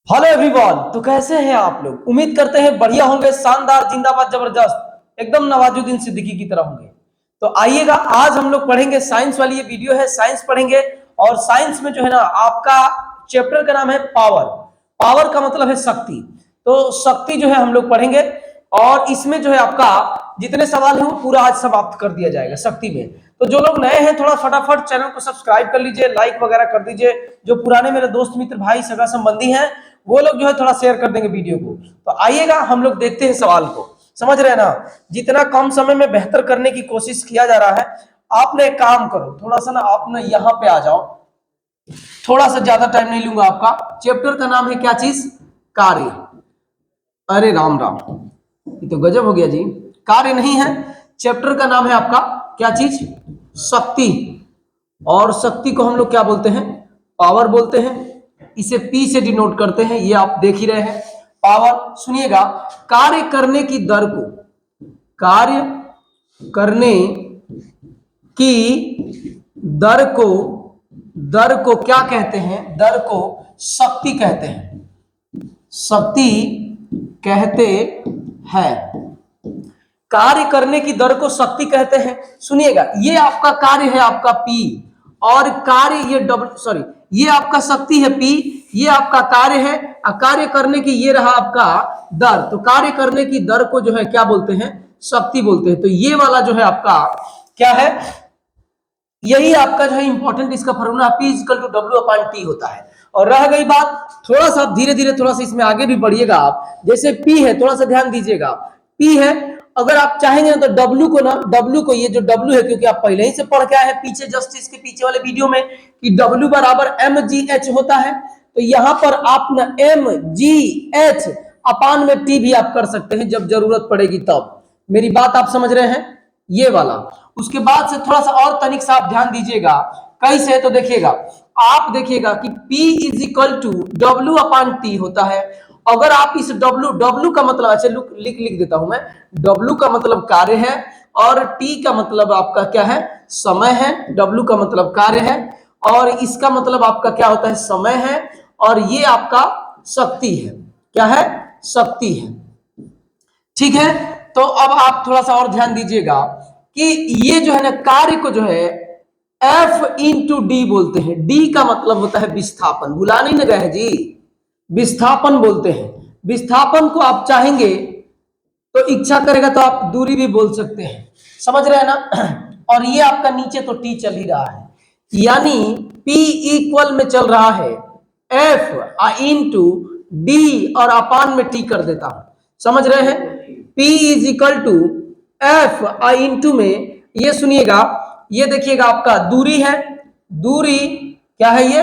Hello everyone. तो कैसे हैं आप लोग? उम्मीद करते हैं बढ़िया होंगे, शानदार, जिंदाबाद, जबरदस्त, एकदम नवाजुद्दीन सिद्दीकी की तरह होंगे। तो आइएगा, आज हम लोग पढ़ेंगे साइंस वाली ये वीडियो है, साइंस पढ़ेंगे। और साइंस में जो है ना, आपका चैप्टर का नाम है पावर। पावर का मतलब है शक्ति। तो शक्ति जो है हम लोग पढ़ेंगे, और इसमें जो है आपका जितने सवाल हैं वो पूरा आज समाप्त कर दिया जाएगा शक्ति में। तो जो लोग नए हैं थोड़ा फटाफट चैनल को सब्सक्राइब कर लीजिए, लाइक वगैरह कर दीजिए। जो पुराने मेरे दोस्त मित्र भाई सगा संबंधी हैं वो लोग जो है थोड़ा शेयर कर देंगे वीडियो को। तो आइएगा हम लोग देखते हैं सवाल को। समझ रहे हैं ना? जितना कम समय में बेहतर करने की कोशिश किया जा रहा है। आपने एक काम करो, थोड़ा सा ना आपने यहाँ पे आ जाओ, थोड़ा सा ज्यादा टाइम नहीं लूंगा आपका। चैप्टर का नाम है क्या चीज? कार्य। अरे राम राम, ये तो गजब हो गया जी। कार्य नहीं है, चैप्टर का नाम है आपका क्या चीज? शक्ति। और शक्ति को हम लोग क्या बोलते हैं? पावर बोलते हैं। इसे पी से डिनोट करते हैं, ये आप देख ही रहे हैं, पावर। सुनिएगा, कार्य करने की दर को, कार्य करने की दर को क्या कहते हैं? दर को शक्ति कहते हैं, शक्ति कहते हैं। कार्य करने की दर को शक्ति कहते हैं। सुनिएगा, ये आपका कार्य है आपका पी, और कार्य ये ये आपका शक्ति है पी, ये आपका कार्य है। कार्य करने की ये रहा आपका दर। तो कार्य करने की दर को जो है क्या बोलते हैं? शक्ति बोलते हैं। तो ये वाला जो है आपका क्या है? यही आपका जो है इंपॉर्टेंट इसका formula P equal to W/T होता है। और रह गई बात, थोड़ा सा धीरे धीरे थोड़ा सा इसमें आगे भी बढ़िएगा आप। जैसे P है, थोड़ा सा ध्यान दीजिएगा, P है, अगर आप चाहेंगे ना तो W को ना, W को, ये जो W है, क्योंकि आप पहले ही से पढ़ के आए हैं पीछे, जस्ट इसके पीछे वाले वीडियो में, कि W बराबर mgh होता है। तो यहां पर आप ना mgh अपान में T भी आप कर सकते हैं जब जरूरत पड़ेगी तब। मेरी बात आप समझ रहे हैं? ये वाला। उसके बाद से थोड़ा सा और तनिक सा आप ध्यान दीजिएगा, कैसे है तो देखिएगा, आप देखिएगा कि P is equal to W/T होता है। अगर आप इस W का मतलब, अच्छा लिख देता हूं मैं, W का मतलब कार्य है, और T का मतलब आपका क्या है? समय है। W का मतलब कार्य है, और इसका मतलब आपका क्या होता है? समय है। और ये आपका शक्ति है। क्या है? शक्ति है। ठीक है। तो अब आप थोड़ा सा और ध्यान दीजिएगा कि ये जो है ना, कार्य को जो है F/D बोलते हैं। D का मतलब होता है विस्थापन। भुला नहीं गए जी, विस्थापन बोलते हैं। विस्थापन को आप चाहेंगे तो, इच्छा करेगा तो आप दूरी भी बोल सकते हैं। समझ रहे हैं ना? और ये आपका नीचे तो T चल ही रहा है, यानी P इक्वल में चल रहा है F/D, और अपान में T कर देता हूं। समझ रहे हैं? P is equal to F/, में ये सुनिएगा, ये देखिएगा आपका दूरी है। दूरी क्या है? ये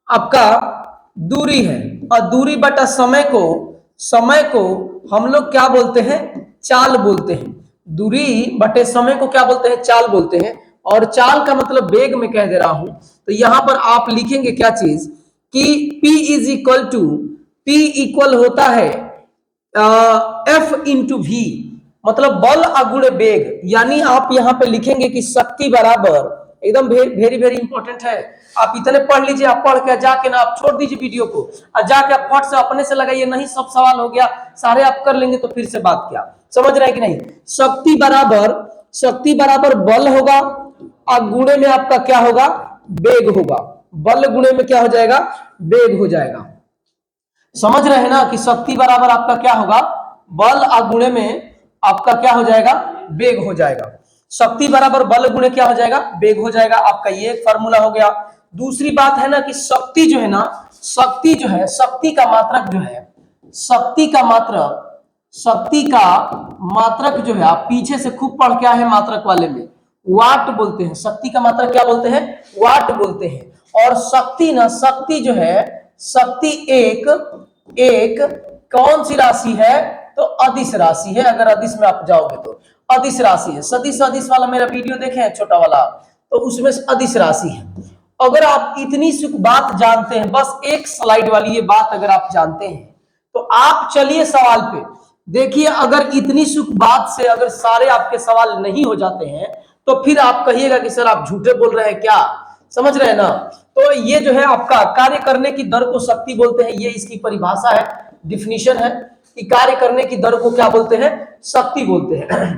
आपका दूरी है, और दूरी बटा समय को हम लोग क्या बोलते हैं? चाल बोलते हैं। दूरी बटे समय को क्या बोलते हैं? चाल बोलते हैं। और चाल का मतलब वेग में कह दे रहा हूं। तो यहां पर आप लिखेंगे क्या चीज कि P is equal to, P equal होता है F/V, मतलब बल अगुणे वेग। यानी आप यहां पे लिखेंगे कि शक्ति बराबर, एकदम वेरी वेरी इंपॉर्टेंट है, आप इतने पढ़ लीजिए। आप पढ़ के जाके ना आप छोड़ दीजिए वीडियो को, और जाके आप फट से अपने से लगाइए। नहीं, सब सवाल हो गया, सारे आप कर लेंगे तो फिर से बात क्या। समझ रहे हैं कि नहीं? शक्ति बराबर बल होगा, और गुणे में आपका क्या होगा? वेग होगा। बल गुणे में क्या हो जाएगा? वेग हो जाएगा। समझ रहे हैं ना कि शक्ति बराबर आपका क्या होगा? बल, और गुणे में आपका क्या हो जाएगा? वेग हो जाएगा। शक्ति बराबर बल गुणे क्या हो जाएगा? वेग हो जाएगा। आपका ये फॉर्मूला हो गया। दूसरी बात है ना कि शक्ति जो है ना, शक्ति जो है, शक्ति का मात्रक जो है, शक्ति का मात्रक जो है, आप पीछे से खूब पढ़ के आए हैं मात्रक वाले में, वाट बोलते हैं। शक्ति का मात्रक क्या बोलते हैं? वाट बोलते हैं। और शक्ति ना, शक्ति जो है, शक्ति एक कौन सी राशि है? तो अदिश राशि है। अगर अदिश में आप जाओगे तो अदिश राशि है। सदिश अदिश वाला मेरा वीडियो देखे हैं छोटा वाला, तो उसमें अदिश राशि है। अगर आप इतनी सी बात जानते हैं, बस एक स्लाइड वाली ये बात अगर आप जानते हैं, तो आप चलिए सवाल पे देखिए। अगर इतनी सुख बात से अगर सारे आपके सवाल नहीं हो जाते हैं, तो फिर आप कहिएगा कि सर आप झूठे बोल रहे हैं क्या। समझ रहे हैं ना। तो ये जो है आपका कार्य करने की दर को शक्ति बोलते हैं, ये इसकी परिभाषा है, डिफिनीशन है कि कार्य करने की दर को क्या बोलते हैं, शक्ति बोलते हैं।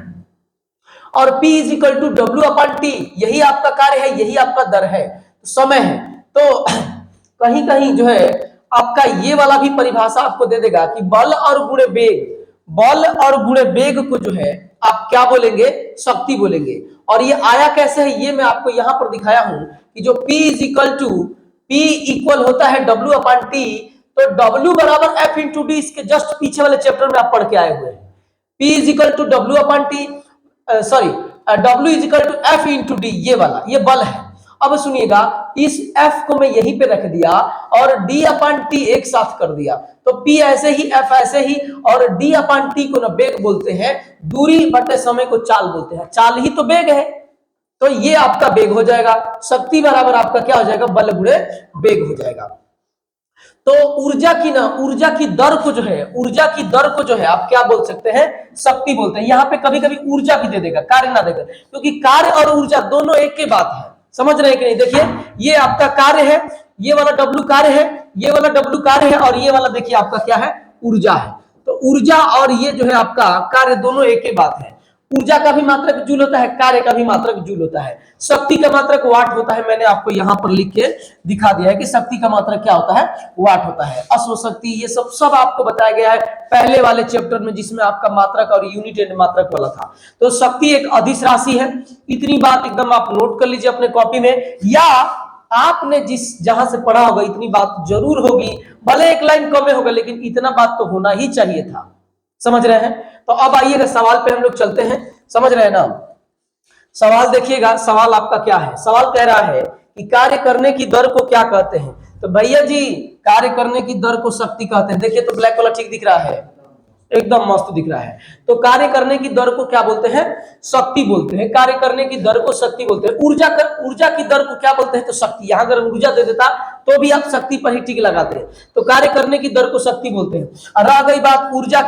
और P is equal to W upon T, यही आपका कार्य है, यही आपका दर है, समय है। तो कहीं कहीं जो है आपका ये वाला भी परिभाषा आपको दे देगा कि बल और गुणे वेग, बल और गुणे वेग को जो है आप क्या बोलेंगे, शक्ति बोलेंगे। और ये आया कैसे है, ये मैं आपको यहां पर दिखाया हूं कि जो P is equal to, P equal होता है डब्ल्यू अपॉन टी, तो W बराबर F इंटू डी, इसके जस्ट पीछे वाले चैप्टर में आप पढ़ के आए हुए हैं। P is equal to W upon T, sorry W is equal to F into D, ये वाला ये बल है। अब सुनिएगा, इस F को मैं यहीं पे रख दिया और D अपॉन टी एक साथ कर दिया, तो P ऐसे ही, F ऐसे ही, और D अपॉन टी को ना वेग बोलते हैं, दूरी बटे समय को चाल बोलते हैं, चाल ही तो वेग है, तो ये आपका वेग हो जाएगा, शक्ति बराबर आपका क्या हो जाएगा, बल गुणे वेग हो जाएगा। तो ऊर्जा की ना, ऊर्जा की दर को जो है, ऊर्जा की दर को जो है आप क्या बोल सकते हैं, शक्ति बोलते हैं। यहाँ पे कभी कभी ऊर्जा भी दे देगा, कार्य ना देगा, क्योंकि कार्य और ऊर्जा दोनों एक ही बात है, समझ रहे हैं कि नहीं। देखिए ये आपका कार्य है, ये वाला डब्ल्यू कार्य है, ये वाला डब्ल्यू कार्य है, और ये वाला देखिए आपका क्या है, ऊर्जा है। तो ऊर्जा और ये जो है आपका कार्य दोनों एक ही बात है। ऊर्जा का भी मात्रक जूल होता है, कार्य का भी मात्रक जूल होता है, शक्ति का मात्रक वाट होता है। मैंने आपको यहां पर लिख के दिखा दिया है कि शक्ति का मात्रक क्या होता है, वाट होता है। अश्व शक्ति, ये सब आपको बताया गया है पहले वाले चैप्टर में, जिसमें आपका मात्रक और यूनिट एंड मात्रक वाला था। तो शक्ति एक अदिश राशि है, इतनी बात एकदम आप नोट कर लीजिए अपने कॉपी में, या आपने जहां से पढ़ा होगा इतनी बात जरूर होगी, भले एक लाइन कम होगा, लेकिन इतना बात तो होना ही चाहिए था, समझ रहे हैं। तो अब आइएगा सवाल पे हम लोग चलते हैं, समझ रहे हैं ना। सवाल देखिएगा, सवाल आपका क्या है, सवाल कह रहा है कि कार्य करने की दर को क्या कहते हैं। तो भैया जी कार्य करने की दर को शक्ति कहते हैं। देखिए तो ब्लैक वाला ठीक दिख रहा है, एकदम मस्त दिख रहा है। तो कार्य करने की दर को क्या बोलते हैं, शक्ति बोलते हैं। कार्य करने की दर को शक्ति बोलते हैं। ऊर्जा की दर को क्या बोलते हैं, तो शक्ति। यहां अगर ऊर्जा दे देता तो भी आप शक्ति पर ही टिक लगाते हैं। तो कार्य करने की दर को शक्ति बोलते हैं। रह गई बात ऊर्जा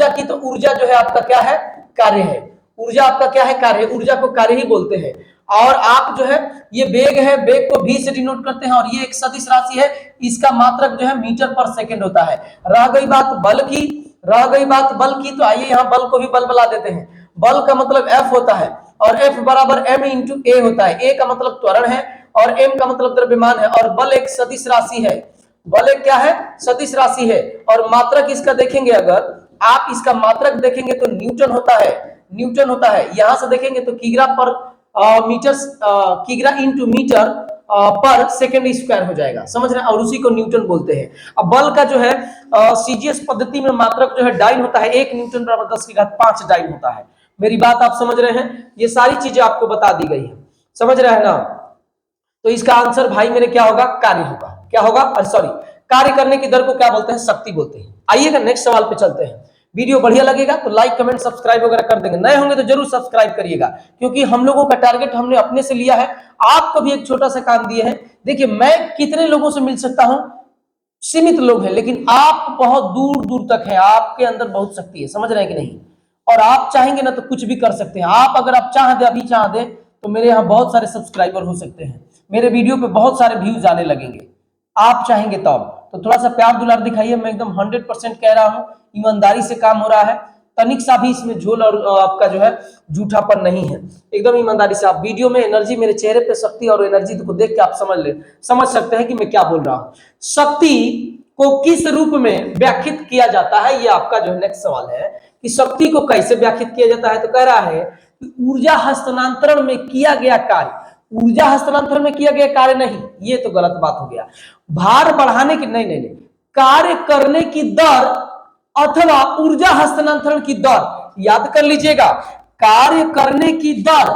की, तो ऊर्जा जो है आपका क्या है, कार्य है। ऊर्जा आपका क्या है, कार्य। ऊर्जा को कार्य ही बोलते हैं। और आप जो है ये वेग है, वेग को भी से डिनोट करते हैं, और ये एक सदिश राशि है, इसका मात्रक जो है मीटर पर सेकंड होता है। रह गई बात बल की, तो आइए यहाँ बल को भी बल बना देते हैं। बल का मतलब F होता है, और F बराबर m इंटू ए होता है। ए का मतलब त्वरण है, और m का मतलब द्रव्यमान है, और बल एक सदिश राशि है। बल एक क्या है, सदिश राशि है। और मात्रक इसका देखेंगे, अगर आप इसका मात्रक देखेंगे तो न्यूटन होता है। यहां से देखेंगे तो किग्रा पर मीटर, किग्रा इंटू मीटर पर सेकेंड स्क्वायर हो जाएगा, समझ रहे हैं, और उसी को न्यूटन बोलते हैं। अब बल का जो है सीजीएस पद्धति में मात्रक जो है डाइन होता है, 1 न्यूटन बराबर 10 की घात 5 डाइन होता है। मेरी बात आप समझ रहे हैं, ये सारी चीजें आपको बता दी गई है, समझ रहे हैं ना। तो इसका आंसर भाई मेरे क्या होगा, कार्य होगा। क्या होगा, सॉरी, कार्य करने की दर को क्या बोलते हैं, शक्ति बोलते हैं। आइएगा नेक्स्ट सवाल पे चलते हैं। वीडियो बढ़िया लगेगा तो लाइक कमेंट सब्सक्राइब वगैरह कर देंगे, नए होंगे तो जरूर सब्सक्राइब करिएगा, क्योंकि हम लोगों का टारगेट हमने अपने से लिया है, आपको भी एक छोटा सा काम दिए हैं। देखिए मैं कितने लोगों से मिल सकता हूं, सीमित लोग हैं, लेकिन आप बहुत दूर दूर तक हैं, आपके अंदर बहुत शक्ति है, समझ रहे हैं कि नहीं। और आप चाहेंगे ना तो कुछ भी कर सकते हैं। आप अगर आप चाह दे, अभी चाह दे, तो मेरे यहाँ बहुत सारे सब्सक्राइबर हो सकते हैं, मेरे वीडियो पे बहुत सारे व्यूज आने लगेंगे, आप चाहेंगे तब। तो थोड़ा सा प्यार दुलार दिखाइए, मैं एकदम 100% कह रहा हूं, ईमानदारी से काम हो रहा है, तनिक सा भी इसमें झोल और आपका जो है झूठापन नहीं है, एकदम ईमानदारी से। आप वीडियो में एनर्जी, मेरे चेहरे पे शक्ति और एनर्जी को देख के आप समझ सकते हैं कि मैं क्या बोल रहा हूं। शक्ति को किस रूप में व्याख्यात किया जाता है, ये आपका जो नेक्स्ट सवाल है कि शक्ति को कैसे व्याख्यात किया जाता है। तो कह रहा है कि ऊर्जा हस्तांतरण में किया गया कार्य, ऊर्जा हस्तांतरण में किया गया कार्य नहीं, ये तो गलत बात हो गया। भार बढ़ाने की नहीं, कार्य करने की दर अथवा ऊर्जा हस्तांतरण की दर, याद कर लीजिएगा, कार्य करने की दर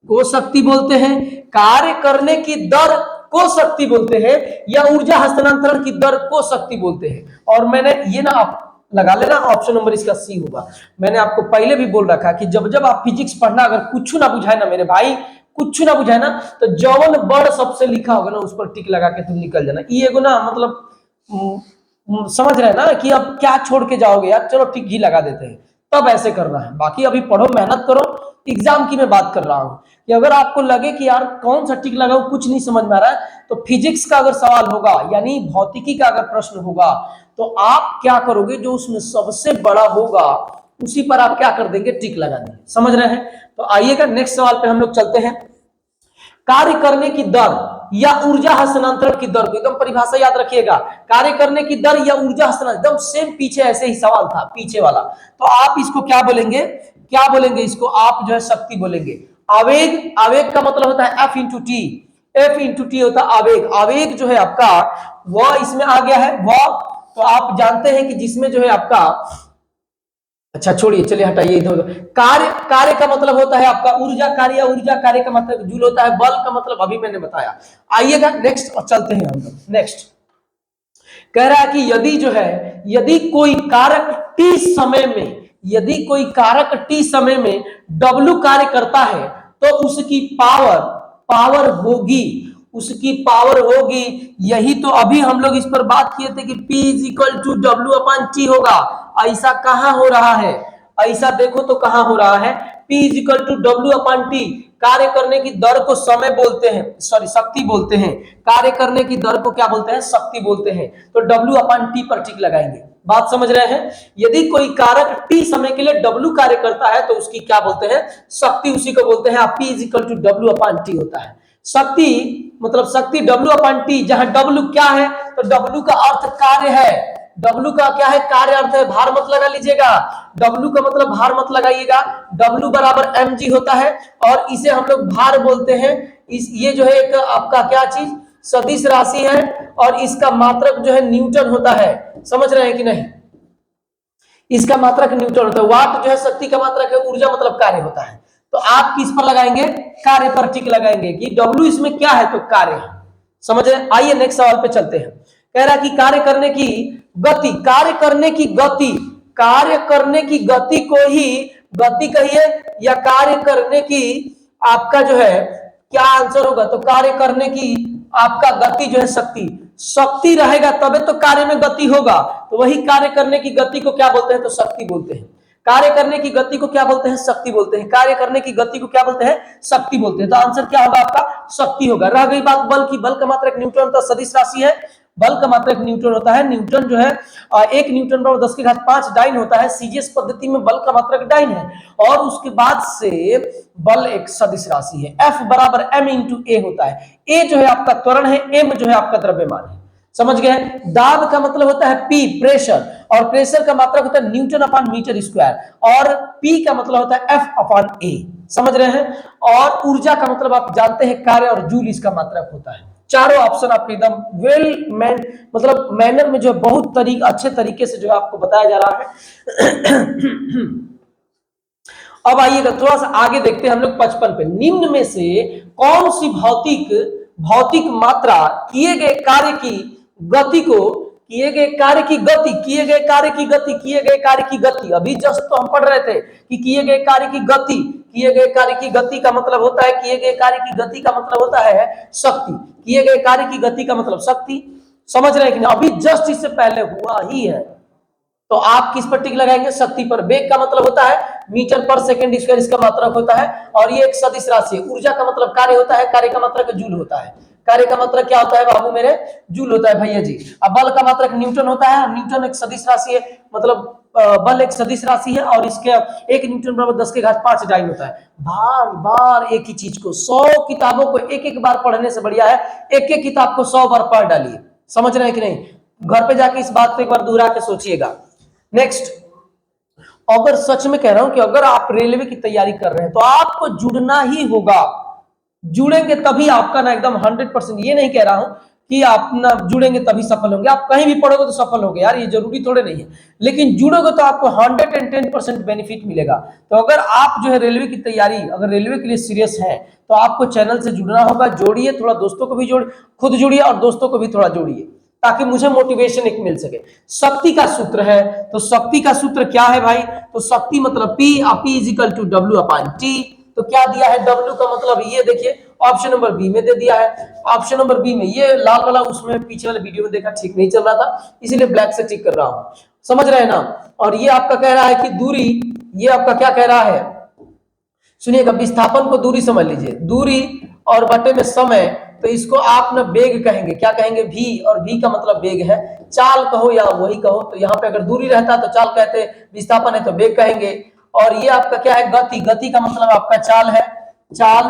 को शक्ति बोलते हैं, कार्य करने की दर को शक्ति बोलते हैं, या ऊर्जा हस्तांतरण की दर को शक्ति बोलते हैं। और मैंने ये ना आप लगा लेना, ऑप्शन नंबर इसका सी होगा। मैंने आपको पहले भी बोल रखा कि जब आप फिजिक्स पढ़ना, अगर कुछ ना बुझाए ना मेरे भाई, कुछ ना बुझाए ना, तो जौन बड़ सबसे लिखा होगा ना उस पर टिक लगा के तुम निकल जाना। ये एगो ना मतलब समझ रहे हैं ना कि अब क्या छोड़ के जाओगे यार, चलो टिक ही लगा देते हैं, तब ऐसे करना है। बाकी अभी पढ़ो, मेहनत करो, एग्जाम की मैं बात कर रहा हूं कि अगर आपको लगे कि यार कौन सा टिक लगाऊं, कुछ नहीं समझ में आ रहा है, तो फिजिक्स का अगर सवाल होगा यानी भौतिकी का अगर प्रश्न होगा तो आप क्या करोगे, जो उसमें सबसे बड़ा होगा उसी पर आप क्या कर देंगे, टिक लगा देंगे। समझ रहे हैं? तो आइएगा नेक्स्ट सवाल पे हम लोग चलते हैं। कार्य करने की दर या ऊर्जा हस्तांतरण की दर को एकदम परिभाषा याद रखिएगा। कार्य करने की दर या ऊर्जा हस्तांतरण, एकदम सेम पीछे ऐसे ही सवाल था पीछे वाला। तो आप इसको क्या बोलेंगे, क्या बोलेंगे इसको, आप जो है शक्ति बोलेंगे। आवेग, आवेग का मतलब होता है F into T, F into T होता है आवेग। आवेग जो है आपका वह इसमें आ गया है वह, तो आप जानते हैं कि जिसमें जो है आपका, अच्छा छोड़िए चलिए हटाइए इधर। कार्य, कार्य का मतलब होता है आपका ऊर्जा कार्य, ऊर्जा कार्य का मतलब जूल होता है। बल का मतलब अभी मैंने बताया। आइएगा नेक्स्ट और चलते हैं हम लोग नेक्स्ट। कह रहा है कि यदि जो है, यदि कोई कारक टी समय में, यदि कोई कारक टी समय में W कार्य करता है तो उसकी पावर, पावर होगी, उसकी पावर होगी। यही तो अभी हम लोग इस पर बात किए थे कि P is equal to W upon T होगा। ऐसा कहां हो रहा है, ऐसा देखो तो कहां हो रहा है, P is equal to W upon T. कार्य करने की दर को समय बोलते हैं, सॉरी शक्ति बोलते हैं। कार्य करने की दर को क्या बोलते हैं, शक्ति बोलते हैं। तो W अपॉन टी पर टिक लगाएंगे। बात समझ रहे हैं? यदि कोई कारक T समय के लिए W कार्य करता है तो उसकी क्या बोलते हैं, शक्ति, उसी को बोलते हैं। P is equal to W upon T होता है। शक्ति मतलब शक्ति W अपॉन टी, जहां W क्या है, तो W का अर्थ कार्य है। W का क्या है, कार्य अर्थ है। भार मत लगा लीजिएगा, W का मतलब भार मत लगाइएगा। W बराबर mg होता है और इसे हम लोग भार बोलते हैं। इस ये जो है एक आपका क्या चीज, सदिश राशि है और इसका मात्रक जो है न्यूटन होता है। समझ रहे हैं कि नहीं? इसका मात्रक न्यूटन होता है। वाट जो है शक्ति का मात्रक है, ऊर्जा मतलब कार्य होता है। तो आप किस पर लगाएंगे, कार्य पर टिक लगाएंगे कि W इसमें क्या है, तो कार्य है। समझ रहे? आइए नेक्स्ट सवाल पे चलते हैं। कह रहा है कि कार्य करने की गति, कार्य करने की गति, कार्य करने की गति को ही गति कहिए या कार्य करने की आपका जो है क्या आंसर होगा, तो कार्य करने की आपका गति जो है शक्ति, शक्ति रहेगा तबे तो कार्य में गति होगा। तो वही कार्य करने की गति को क्या बोलते हैं, तो शक्ति बोलते हैं। कार्य करने की गति को क्या बोलते हैं, शक्ति बोलते हैं। कार्य करने की गति को क्या बोलते हैं, शक्ति बोलते हैं। तो आंसर क्या होगा आपका, शक्ति होगा। रह गई बात बल की, बल का मात्रक न्यूटन होता है, सदिश राशि है। बल का मात्रक न्यूटन होता है। न्यूटन जो है 1 न्यूटन बराबर 10 की घात 5 डाइन होता है। सीजीएस पद्धति में बल का मात्रक डाइन है और उसके बाद से बल एक सदिश राशि है। F बराबर m इंटू ए होता है। ए जो है आपका त्वरण है, m जो है आपका द्रव्यमान है। समझ गए? दाब का मतलब होता है P, प्रेशर, और प्रेशर का मात्रक होता है न्यूटन अपॉन मीटर स्क्वायर, और P का मतलब होता है F अपॉन A। समझ रहे हैं? और ऊर्जा का मतलब आप जानते हैं कार्य, और जूल इसका मात्रक होता है। चारों ऑप्शन आपके एकदम वेल मतलब मैनर में जो है बहुत अच्छे तरीके से जो है आपको बताया जा रहा है। अब आइएगा थोड़ा सा आगे देखते हैं हम लोग 55 पे। निम्न में से कौन सी भौतिक मात्रा किए गए कार्य की गति को, किए गए कार्य की गति, किए गए कार्य की गति, किए गए कार्य की गति, अभी जस्ट तो हम पढ़ रहे थे कि किए गए कार्य की गति, किए गए कार्य की गति का मतलब होता है, किए गए कार्य की गति का मतलब होता है शक्ति, किए गए कार्य की गति का मतलब शक्ति। समझ रहे हैं कि नहीं? अभी जस्ट इससे पहले हुआ ही है। तो आप किस पर टिक लगाएंगे, शक्ति पर। वेग का मतलब होता है मीटर पर सेकंड स्क्वायर, इसका मात्रक होता है, और ये एक सदिश राशि है। ऊर्जा का मतलब कार्य होता है, कार्य का मात्रक जूल होता है। कार्य का मात्रक क्या होता है बाबू मेरे, जूल होता है भैया जी। अब बल का मात्रक न्यूटन होता है, न्यूटन एक सदिश राशि है, मतलब बल एक सदिश राशि है और इसके 1 न्यूटन बराबर 10 की घात 5 डाइन होता है। बार बार एक ही चीज को 100 किताबों को एक एक बार पढ़ने से बढ़िया है एक एक किताब को 100 बार पढ़ डालिए। समझ रहे हैं कि नहीं? घर पे जाके इस बात को एक बार दोहरा के सोचिएगा। नेक्स्ट, अगर सच में कह रहा हूं कि अगर आप रेलवे की तैयारी कर रहे हैं तो आपको जुड़ना ही होगा। जुड़ेंगे तभी आपका ना एकदम 100%, ये नहीं कह रहा हूं कि आप ना जुड़ेंगे तभी सफल होंगे। आप कहीं भी पढ़ोगे तो सफल होगे यार, ये जरूरी थोड़े नहीं है, लेकिन जुड़ोगे तो आपको 110% बेनिफिट मिलेगा। तो अगर आप जो है रेलवे की तैयारी, अगर रेलवे के लिए सीरियस है तो आपको चैनल से जुड़ना होगा। जोड़िए, थोड़ा दोस्तों को भी खुद जुड़िए और दोस्तों को भी थोड़ा जोड़िए ताकि मुझे मोटिवेशन एक मिल सके। शक्ति का सूत्र है, तो शक्ति का सूत्र क्या है भाई, तो शक्ति मतलब P is equal to W upon T। तो क्या दिया है W का मतलब, ये देखिए ऑप्शन नंबर बी में दे दिया है। ऑप्शन नंबर बी में ये लाल वाला, उसमें पीछे वाले वीडियो में देखा ठीक नहीं चल रहा था, इसीलिए ब्लैक से टिक कर रहा हूं। समझ रहे हैं ना? और ये आपका कह रहा है कि दूरी, ये आपका क्या कह रहा है, सुनिएगा, विस्थापन को दूरी समझ लीजिए, दूरी और बटे में समय, तो इसको आप ना वेग कहेंगे, क्या कहेंगे, v, और v का मतलब वेग है, चाल कहो या वही कहो, तो यहाँ पे अगर दूरी रहता तो चाल कहते, विस्थापन है तो वेग कहेंगे। और ये आपका क्या है, गति, गति का मतलब आपका चाल है, चाल,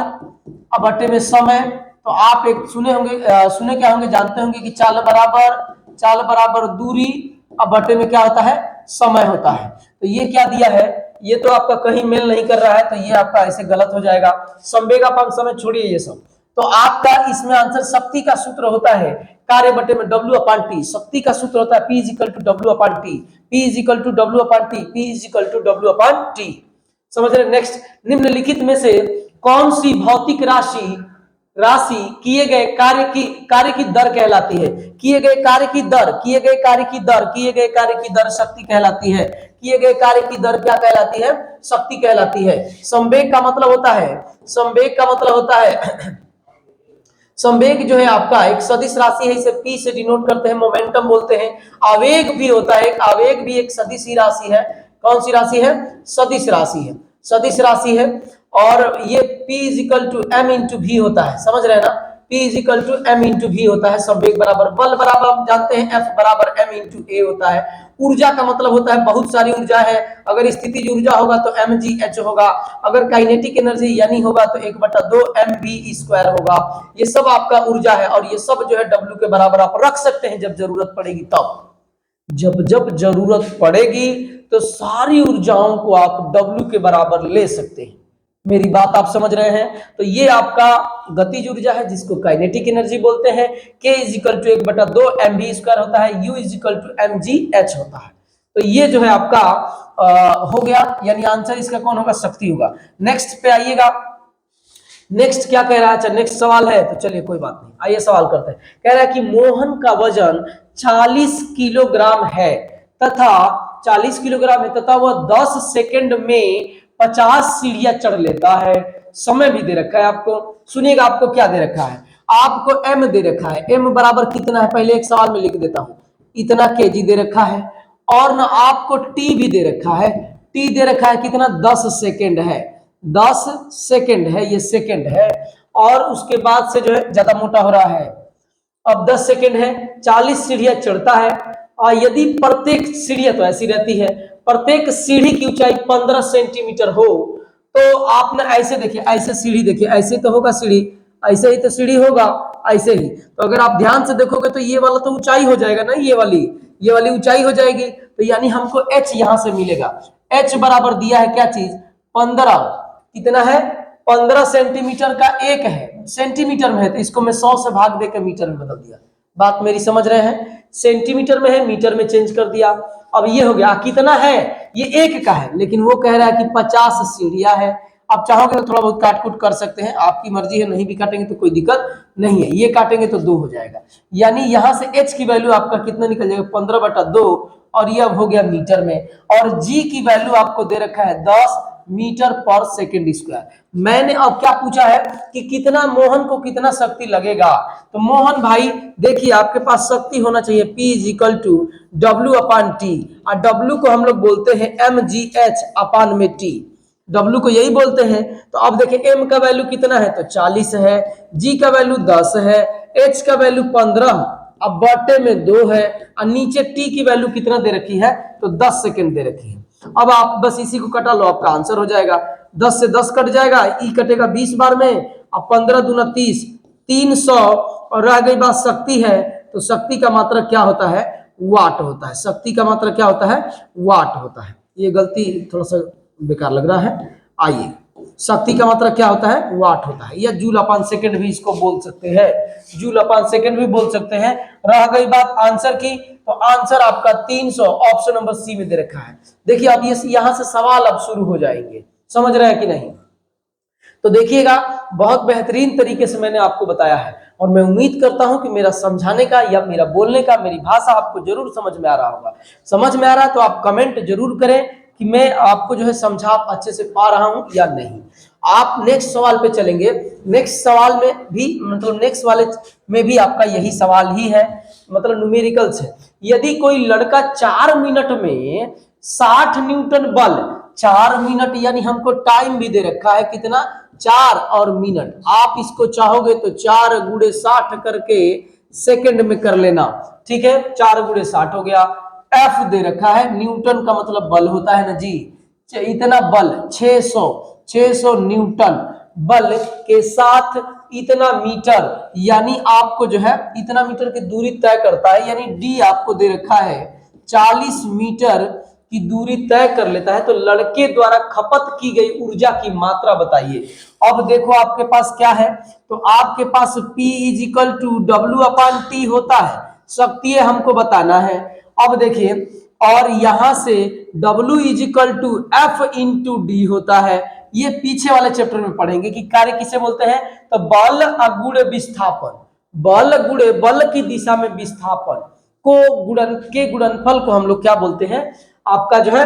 अब बटे में समय, तो आप एक सुने होंगे, सुने क्या होंगे, जानते होंगे कि चाल बराबर दूरी, अब बटे में क्या होता है, समय होता है। तो ये क्या दिया है, ये तो आपका कहीं मेल नहीं कर रहा है, तो ये आपका ऐसे गलत हो जाएगा। संवेगापान समय छोड़िए ये सब, तो आपका इसमें आंसर शक्ति का सूत्र होता है कार्य बटे में W अपान टी। शक्ति का सूत्र होता है P is equal to W upon T, P is equal to W upon T, P is equal to W upon T. समझ रहे। नेक्स्ट, निम्नलिखित में से कौन सी भौतिक राशि किए गए कार्य की दर कहलाती है। किए गए कार्य की दर शक्ति कहलाती है। किए गए कार्य की दर क्या कहलाती है, शक्ति कहलाती है। संवेग का मतलब होता है संवेग जो है आपका एक सदिश राशि है, इसे P से डिनोट करते हैं, मोमेंटम बोलते हैं। आवेग भी होता है, आवेग भी एक सदिश ही राशि है। कौन सी राशि है, सदिश राशि है। और ये P is equal to M into V होता है, समझ रहे हैं ना, P is equal to M into V होता है। संवेग बराबर बल बराबर आप जानते हैं F बराबर M इंटू A होता है। ऊर्जा का मतलब होता है बहुत सारी ऊर्जा है, अगर स्थितिज ऊर्जा होगा तो mgh होगा, अगर काइनेटिक एनर्जी यानी होगा तो 1/2 mv² होगा। ये सब आपका ऊर्जा है, और ये सब जो है W के बराबर आप रख सकते हैं जब जरूरत पड़ेगी तब। जब जरूरत पड़ेगी तो सारी ऊर्जाओं को आप W के बराबर ले सकते हैं। मेरी बात आप समझ रहे हैं। तो ये आपका गतिज ऊर्जा है जिसको काइनेटिक एनर्जी बोलते हैं। K is equal to 1/2 mv² होता है, U is equal to mgh होता है। तो ये जो है आपका हो गया, यानी आंसर इसका कौन होगा, शक्ति होगा। नेक्स्ट पे आइएगा, नेक्स्ट क्या कह रहा है, अच्छा नेक्स्ट सवाल है, तो चलिए कोई बात नहीं, आइए सवाल करते हैं। कह रहा है कि मोहन का वजन 40 किलोग्राम है तथा 40 किलोग्राम है तथा वह 10 सेकंड में 50 सीढ़ियां चढ़ लेता है। समय भी दे रखा है आपको। सुनिएगा, आपको क्या दे रखा है, आपको m दे रखा है। m बराबर कितना है, पहले एक सवाल में लिख देता हूं, इतना kg दे रखा है, और ना आपको t भी दे रखा है। t दे रखा है कितना, 10 सेकंड है, 10 सेकंड है, ये सेकंड है। और उसके बाद से जो है ज्यादा मोटा हो रहा है, अब 10 सेकंड है, 40 सीढ़ियां चढ़ता है। और यदि प्रत्येक सीढ़ियां तो ऐसी रहती है, प्रत्येक सीढ़ी की ऊंचाई 15 सेंटीमीटर हो, तो आपने ऐसे देखिए, ऐसे सीढ़ी देखिए, ऐसे तो होगा सीढ़ी, ऐसे ही तो सीढ़ी होगा, ऐसे ही। तो अगर आप ध्यान से देखोगे तो ये वाला तो ऊंचाई हो जाएगा ना, ये वाली ऊंचाई हो जाएगी। तो यानी हमको h यहां से मिलेगा। h बराबर दिया है क्या चीज, 15, कितना है, 15 सेंटीमीटर का एक है, सेंटीमीटर में है, तो इसको मैं 100 से भाग देकर मीटर में बदल दिया। बात मेरी समझ रहे हैं, सेंटीमीटर में है, मीटर में चेंज कर दिया। अब ये हो गया, कितना है, ये एक का है, लेकिन वो कह रहा है कि 50 सीढ़ियां है। आप चाहोगे तो थोड़ा बहुत काट कूट कर सकते हैं, आपकी मर्जी है, नहीं भी काटेंगे तो कोई दिक्कत नहीं है। ये काटेंगे तो 2 हो जाएगा, यानी यहां से h की वैल्यू आपका कितना निकल जाएगा, 15/2, और ये अब हो गया मीटर में। और g की वैल्यू आपको दे रखा है 10 मीटर पर सेकेंड स्क्वायर। मैंने अब क्या पूछा है कि कितना, मोहन को कितना शक्ति लगेगा। तो मोहन भाई देखिए, आपके पास शक्ति होना चाहिए P is equal to W upon T, और W को हम लोग बोलते हैं mgh अपान में t, W को यही बोलते हैं। तो अब देखिए M का वैल्यू कितना है, तो 40 है, G का वैल्यू 10 है, H का वैल्यू 15, अब बटे में 2 है, और नीचे T की वैल्यू कितना दे रखी है, तो 10 सेकेंड दे रखी है। अब आप बस इसी को कटा लो, आपका आंसर हो जाएगा। 10 से 10 कट जाएगा, ई कटेगा 20 बार में, अब 15 दूना 30, 300, और रह गई बात शक्ति है। तो शक्ति का मात्रा क्या होता है, वाट होता है। शक्ति का मात्रा क्या होता है, वाट होता है। ये गलती थोड़ा सा बेकार लग रहा है। आइए, शक्ति का मात्रा क्या होता है, वाट होता है, या जूल अपान सेकेंड भी इसको बोल सकते हैं, जूल अपान सेकेंड भी बोल सकते हैं। रह गई बात आंसर की, तो आंसर आपका 300 ऑप्शन नंबर सी में दे रखा है। देखिए अब ये यहां से सवाल अब शुरू हो जाएंगे, समझ रहे हैं कि नहीं। तो देखिएगा, बहुत बेहतरीन तरीके से मैंने आपको बताया है, और मैं उम्मीद करता हूं कि मेरा समझाने का या मेरा बोलने का, मेरी भाषा आपको जरूर समझ में आ रहा होगा। समझ में आ रहा है तो आप कमेंट जरूर करें कि मैं आपको जो है समझा अच्छे से पा रहा हूं या नहीं। आप नेक्स्ट सवाल पे चलेंगे। नेक्स्ट सवाल में भी, मतलब नेक्स्ट वाले में भी आपका यही सवाल ही है, मतलब न्यूमेरिकल्स है। यदि कोई लड़का 4 मिनट में 60 न्यूटन बल 4 मिनट, यानी हमको टाइम भी दे रखा है कितना, 4 और मिनट। आप इसको चाहोगे तो 4 गुणे 60 करके सेकंड में कर लेना, ठीक है। 4 गुणे 60 हो गया। एफ दे रखा है, न्यूटन का मतलब बल होता है ना जी, इतना बल 600 न्यूटन बल के साथ इतना मीटर, यानी आपको जो है इतना मीटर की दूरी तय करता है, यानी डी आपको दे रखा है 40 मीटर की दूरी तय कर लेता है। तो लड़के द्वारा खपत की गई ऊर्जा की मात्रा बताइए। अब देखो आपके पास क्या है, तो आपके पास P इजिकल टू W/T होता है, शक्ति हमको बताना है। अब देखिए, और यहां से W is equal to F into D होता है। ये पीछे वाले चैप्टर में पढ़ेंगे कि कार्य किसे बोलते हैं, तो बल अगुणे विस्थापन, बल गुणे बल की दिशा में विस्थापन को गुणनफल को हम लोग क्या बोलते हैं, आपका जो है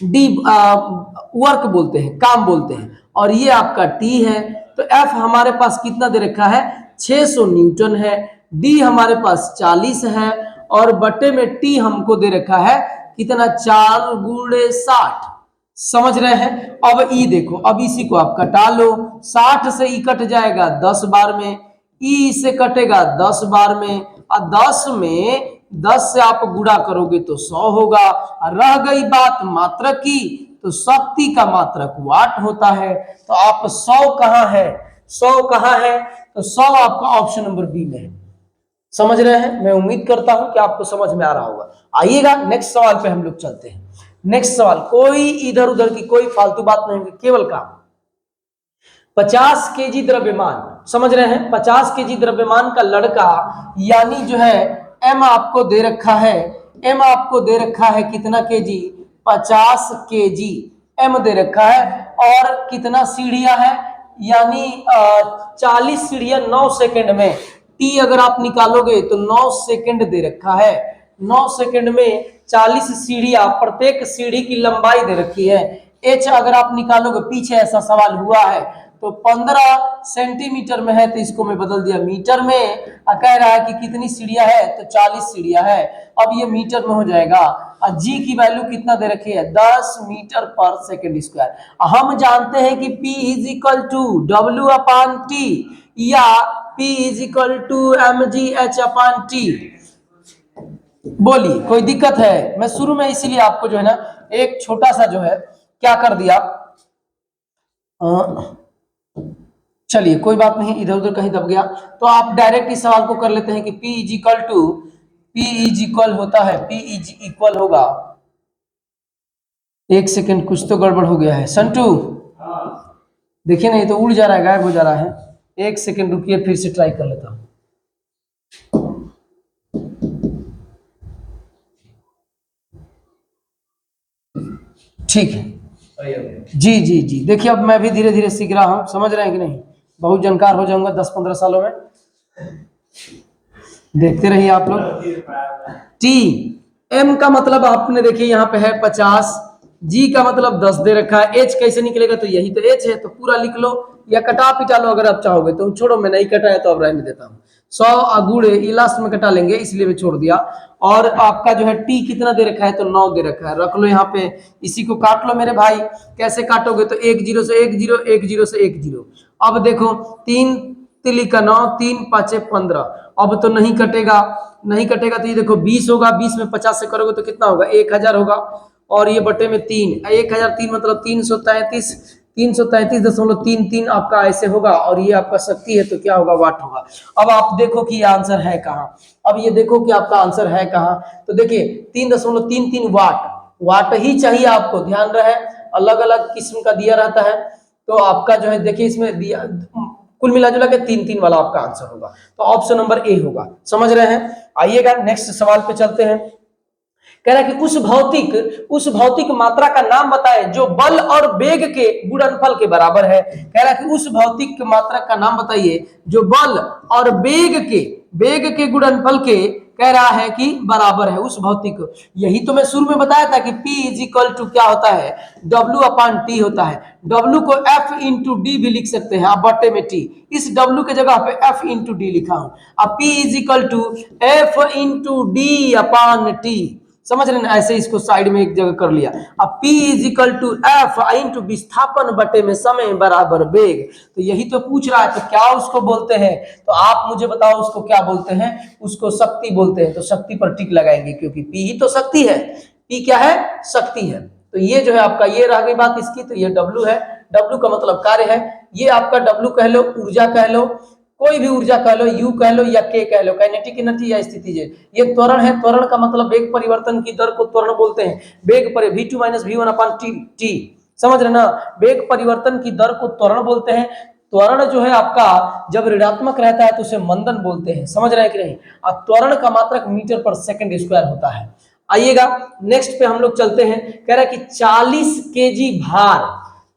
डी वर्क बोलते हैं, काम बोलते हैं। और ये आपका टी है। तो एफ हमारे पास कितना दे रखा है, 600 न्यूटन है। डी हमारे पास 40 है, और बटे में टी हमको दे रखा है कितना, 4 गुणे 60। समझ रहे हैं। अब ई देखो, अब इसी को आप कटा लो, 60 से ई कट जाएगा 10 बार में, ई से कटेगा 10 बार में, और 10 में 10 से आप गुणा करोगे तो 100 होगा। रह गई बात मात्रक की, तो शक्ति का मात्रक वाट होता है। तो आप 100 कहां है, 100 कहां है, तो 100 आपका ऑप्शन नंबर बी में है। समझ रहे हैं। मैं उम्मीद करता हूं कि आपको समझ में आ रहा होगा। आइएगा नेक्स्ट सवाल पे हम लोग चलते हैं। नेक्स्ट सवाल, कोई इधर उधर की कोई फालतू बात नहीं होगी, केवल काम। 50 केजी द्रव्यमान, समझ रहे हैं, 50 केजी द्रव्यमान का लड़का, यानी जो है एम आपको दे रखा है, एम आपको दे रखा है कितना केजी, 50 केजी एम दे रखा है। और कितना सीढ़ियां है, यानी 40 सीढ़ियां 9 सेकंड में। टी अगर आप निकालोगे तो 9 सेकंड दे रखा है। 9 सेकंड में 40 सीढ़ियां, प्रत्येक सीढ़ी की लंबाई दे रखी है। एच अगर आप निकालोगे, पीछे ऐसा सवाल हुआ है, तो 15 सेंटीमीटर में है, तो इसको मैं बदल दिया मीटर में। कह रहा है कि कितनी सीढ़ियां है, तो 40 सीढ़ियां है। अब ये मीटर में हो जाएगा। और जी की वैल्यू कितना दे रखी है, 10 मीटर पर सेकंड स्क्वायर। हम जानते हैं कि P is equal to W/T या P is equal to mgh/T। बोलिए, कोई दिक्कत है? मैं शुरू में इसीलिए आपको जो है ना एक छोटा सा जो है क्या कर दिया, चलिए कोई बात नहीं, इधर उधर कहीं दब गया। तो आप डायरेक्ट इस सवाल को कर लेते हैं कि P इज इक्वल होता है, P इज इक्वल होगा, एक सेकंड कुछ तो गड़बड़ हो गया है संटू, देखिए नहीं तो उड़ जा रहा है, गायब हो जा रहा है। एक सेकंड रुकिए, फिर से ट्राई कर लेता हूं। ठीक है जी जी जी, देखिए अब मैं भी धीरे धीरे सीख रहा हूं, समझ रहे हैं कि नहीं, बहुत जानकार हो जाऊंगा 10-15 सालों में। देखते रहिए आप लोग। टी एम का मतलब आपने देखिए यहाँ पे है 50, जी का मतलब 10 दे रखा है, एच कैसे निकलेगा, तो यही तो एच है, तो पूरा लिख लो या कटा पिटा लो अगर आप चाहोगे तो। छोड़ो, मैं नहीं कटाया तो अब रहने देता हूँ। 100 अगुड़े लास्ट में कटा लेंगे, इसलिए मैं छोड़ दिया। और आपका जो है टी कितना दे रखा है, तो 9 दे रखा है, रख लो यहाँ पे। इसी को काट लो मेरे भाई। कैसे काटोगे, तो 1 0 से 1 0, 1 0 से 1 0। अब देखो 3 तिली का 9, 3 5 15। अब तो नहीं कटेगा, नहीं कटेगा, तो ये देखो 20 होगा, 20 में 50 से करोगे तो कितना होगा, 1000 होगा। और ये बटे में 3, 1003 मतलब 333.33 आपका ऐसे होगा। और ये आपका शक्ति है, तो क्या होगा, वाट होगा। अब आप देखो कि ये आंसर है कहाँ, अब ये देखो कि आपका आंसर है कहाँ। तो देखिए 3.33 वाट, वाट ही चाहिए आपको, ध्यान रहे अलग अलग किस्म का दिया रहता है। तो आपका जो है देखिए इसमें दिया कुल मिला जुला के 3 वाला आपका आंसर होगा। तो ऑप्शन नंबर ए होगा। समझ रहे हैं। आइएगा नेक्स्ट सवाल पे चलते हैं। कह रहा है कि उस भौतिक मात्रा का नाम बताए जो बल और वेग के गुणनफल के बराबर है। कह रहा है कि उस भौतिक मात्रा का नाम बताइए जो बल और वेग के गुणनफल के कह रहा है कि बराबर है, उस भौतिक। यही तो मैं शुरू में बताया था कि P इज इक्वल टू क्या होता है, W/T होता है। W को F इंटू डी भी लिख सकते हैं आप, बटे में T। इस W के जगह पे F इंटू डी लिखा हूं। अब P is equal to F into डी/T। समझ रहे ना, ऐसे इसको साइड में एक जगह कर लिया। अब P is equal to F into विस्थापन बटे में समय बराबर वेग, तो यही तो पूछ रहा है, तो क्या उसको बोलते हैं, तो आप मुझे बताओ उसको क्या बोलते हैं, उसको शक्ति बोलते हैं। तो शक्ति पर टिक लगाएंगे क्योंकि P ही तो शक्ति है, P क्या है, शक्ति है। तो ये जो है आपका, ये रह गई बात इसकी, तो ये W है, W का मतलब कार्य है, ये आपका W कह लो, ऊर्जा कह लो, कोई भी ऊर्जा कह लो, U कह लो या K कह लो, काइनेटिक एनर्जी या स्थितिज। ये त्वरण है, त्वरण का मतलब वेग परिवर्तन की दर को त्वरण बोलते हैं। वेग पर v2 - v1 अपन t, समझ रहे ना, वेग परिवर्तन की दर को त्वरण बोलते हैं। त्वरण जो है आपका जब ऋणात्मक रहता है तो उसे मंदन बोलते हैं, समझ रहे हैं कि नहीं। और त्वरण का मात्रक मीटर पर सेकंड स्क्वायर होता है। आइएगा नेक्स्ट पे हम लोग चलते हैं। कह रहा है कि 40 केजी भार,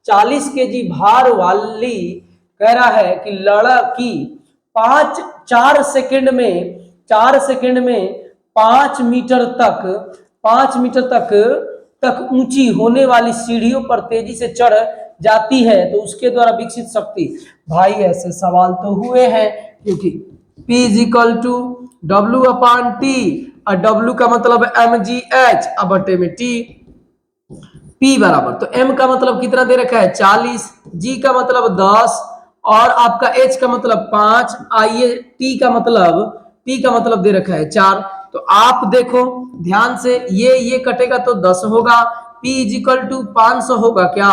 40 केजी भार वाली, कह रहा है कि लड़की 4 सेकंड में 5 मीटर तक ऊंची होने वाली सीढ़ियों पर तेजी से चढ़ जाती है, तो उसके द्वारा विकसित शक्ति। भाई ऐसे सवाल तो हुए हैं, क्योंकि P is equal to W/T, और W का मतलब mgh अब बटे में T, P बराबर, तो M का मतलब कितना दे रखा है 40, G का मतलब 10 और आपका H का मतलब 5, आइए T का मतलब दे रखा है 4। तो आप देखो ध्यान से, ये कटेगा तो 10 होगा, P इज इक्वल टू 500 होगा, क्या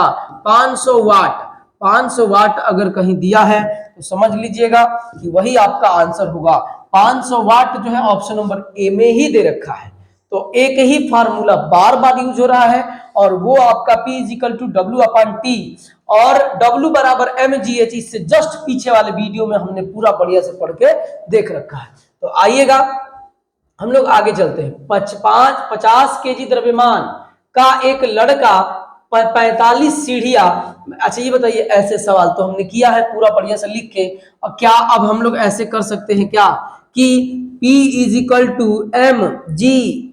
500 वाट, 500 वाट अगर कहीं दिया है तो समझ लीजिएगा कि वही आपका आंसर होगा। 500 वाट जो है ऑप्शन नंबर ए में ही दे रखा है। तो एक ही फार्मूला बार बार यूज हो रहा है, और वो आपका P is equal to W/T और W बराबर mgh, इससे जस्ट पीछे वाले वीडियो में हमने पूरा बढ़िया से पढ़ के देख रखा है। तो आइएगा हम लोग आगे चलते हैं। 50 केजी द्रव्यमान का एक लड़का 45 सीढ़ियां, अच्छा ये बताइए, ऐसे सवाल तो हमने किया है पूरा बढ़िया से लिख के, और क्या अब हम लोग ऐसे कर सकते हैं क्या कि P is equal to mgh/T,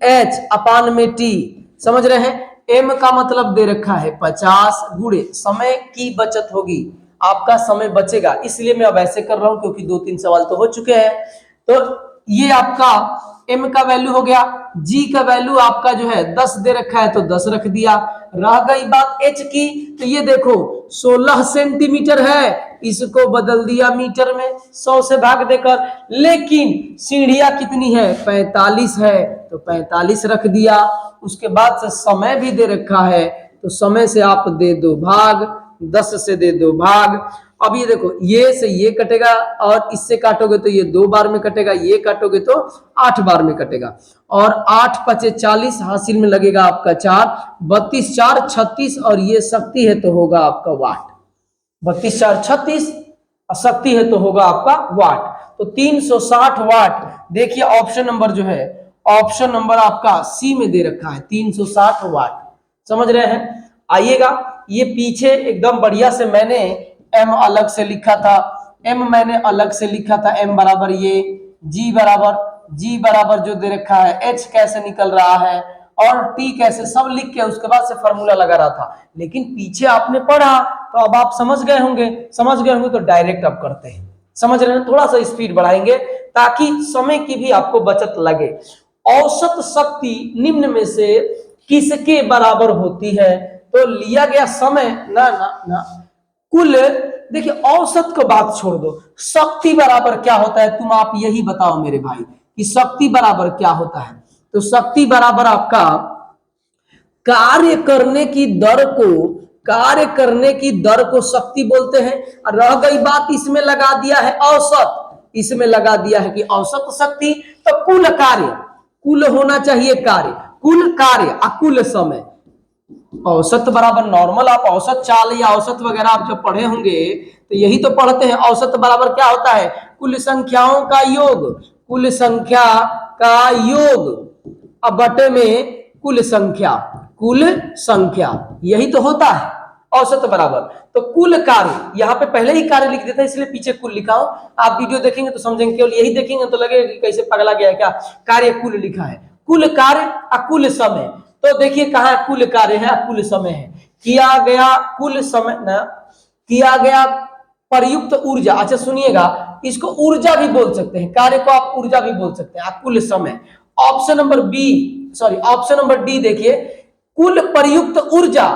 समझ रहे हैं। M का मतलब दे रखा है 50 गुणे समय की बचत होगी, आपका समय बचेगा, इसलिए मैं अब ऐसे कर रहा हूं क्योंकि 2-3 सवाल तो हो चुके हैं। तो ये आपका M का वैल्यू हो गया, G का वैल्यू आपका जो है 10 दे रखा है तो 10 रख दिया। रह गई बात H की, तो ये देखो 16 सेंटीमीटर है, इसको बदल दिया मीटर में 100 से भाग देकर, लेकिन सीढ़ियां कितनी है 45 है, तो 45 रख दिया। उसके बाद से समय भी दे रखा है, तो समय से आप दे दो भाग, 10 से दे दो भाग। अब ये देखो, ये से ये कटेगा और इससे काटोगे तो ये 2 बार में कटेगा, ये काटोगे तो 8 बार में कटेगा, और 8 × 5 = 40, हासिल में लगेगा आपका 4, 32 × 4 = 36, और ये शक्ति है तो होगा आपका वाट। 32 × 4 = 36, शक्ति है तो होगा आपका वाट, तो 360 वाट। देखिए ऑप्शन नंबर जो है, ऑप्शन नंबर आपका सी में दे रखा है 360 वाट, समझ रहे हैं। आइएगा, ये पीछे एकदम बढ़िया से मैंने M अलग से लिखा था, M मैंने अलग से लिखा था, M बराबर ये, G बराबर जो दे रखा है, H कैसे निकल रहा है और T कैसे, सब लिख के उसके बाद से फॉर्मूला लगा रहा था। लेकिन पीछे आपने पढ़ा तो अब आप समझ गए होंगे, तो डायरेक्ट अब करते हैं, समझ रहे हैं। थोड़ा सा स्पीड बढ़ाएंगे ताकि समय की भी आपको बचत लगे। औसत शक्ति निम्न में से किसके बराबर होती है, तो लिया गया समय ना कुल, देखिए औसत को बात छोड़ दो, शक्ति बराबर क्या होता है, तुम आप यही बताओ मेरे भाई कि शक्ति बराबर क्या होता है। तो शक्ति बराबर आपका कार्य करने की दर को शक्ति बोलते हैं। और रह गई बात, इसमें लगा दिया है औसत, इसमें लगा दिया है कि औसत शक्ति, तो कुल कार्य, कुल होना चाहिए कार्य, कुल कार्य अकुल समय। औसत बराबर नॉर्मल, आप औसत चाल या औसत वगैरह आप जब पढ़े होंगे तो यही तो पढ़ते हैं। औसत बराबर क्या होता है, कुल संख्याओं का योग, कुल संख्या का योग अब बटे में कुल संख्या, यही तो होता है औसत बराबर। तो कुल कार्य, यहाँ पे पहले ही कार्य लिख देता है इसलिए पीछे कुल लिखा हो। आप वीडियो देखेंगे तो समझेंगे, केवल यही देखेंगे तो लगेगा कि कैसे पगला गया है क्या, कार्य कुल लिखा है, कुल कार्य अकुल समय। तो देखिए कहाँ कुल कार्य है अकुल समय है, किया गया कुल समय ना, किया गया प्रयुक्त ऊर्जा। अच्छा सुनिएगा, इसको ऊर्जा भी बोल सकते हैं, कार्य को आप ऊर्जा भी बोल सकते हैं, अकुल समय। Option number B, sorry option number D देखिए, कुल प्रयुक्त ऊर्जा